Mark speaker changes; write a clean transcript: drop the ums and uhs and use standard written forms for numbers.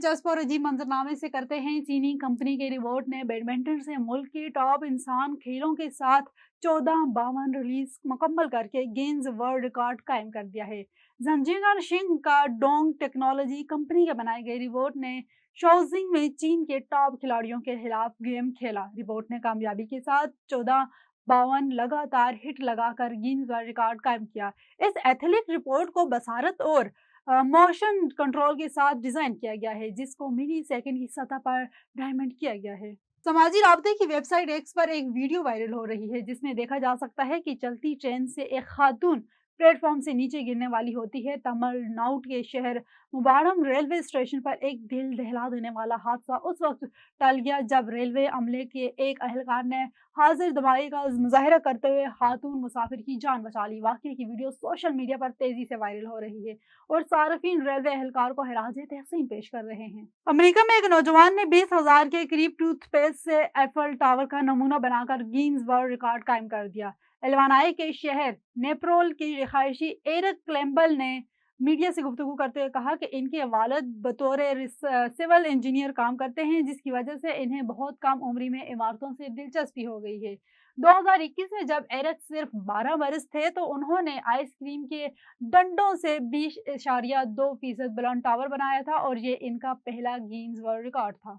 Speaker 1: दिलचस्प और अजीब मंजरनामे से करते हैं। चीनी कंपनी के रिवॉर्ड ने बैडमिंटन से मुल्क की टॉप इंसान खेलों के साथ 1452 रिलीज मुकम्मल करके गिनीज वर्ल्ड रिकॉर्ड कायम कर दिया है। जंजीगर सिंह का डोंग टेक्नोलॉजी कंपनी के बनाए गए रिवॉर्ड ने शोजिंग में चीन के टॉप खिलाड़ियों के खिलाफ गेम खेला। रिवॉर्ड ने कामयाबी के साथ 1452 लगातार हिट लगाकर गिनीज वर्ल्ड रिकॉर्ड कायम किया। इस एथलेटिक रिपोर्ट को बसारत और मोशन कंट्रोल के साथ डिजाइन किया गया है, जिसको मिली सेकंड की सतह पर डायमंड किया गया है। समाजी राब्ते की वेबसाइट एक्स पर एक वीडियो वायरल हो रही है, जिसमें देखा जा सकता है कि चलती ट्रेन से एक खातून प्लेटफॉर्म से नीचे गिरने वाली होती है। तमिलनाडु के शहर मुबारम रेलवे स्टेशन पर एक दिल दहला देने वाला हादसा उस वक्त टल गया जब रेलवे अमले के एक अहलकार ने हाजिर दवाई का मुजाहरा करते हुए खातून मुसाफिर की जान बचा ली। वाकई की वीडियो सोशल मीडिया पर तेजी से वायरल हो रही है और सार्फिन रेलवे एहलकार को हिरासत तहसीन पेश कर रहे हैं। अमेरिका में एक नौजवान ने 20,000 के करीब टूथपेस्ट से एफल टावर का नमूना बनाकर गिनीज वर्ल्ड रिकॉर्ड कायम कर दिया। एलवानाई के शहर नेप्रोल की रिहायशी एरिक क्लेम्बल ने मीडिया से गुफ्तगू करते हुए कहा कि इनके वालिद बतौर सिविल इंजीनियर काम करते हैं, जिसकी वजह से इन्हें बहुत कम उम्र में इमारतों से दिलचस्पी हो गई है। 2021 में जब एरिक सिर्फ 12 बरस थे तो उन्होंने आइसक्रीम के डंडों से 20.2% बुलंद टावर बनाया था और ये इनका पहला गिनीज वर्ल्ड रिकॉर्ड था।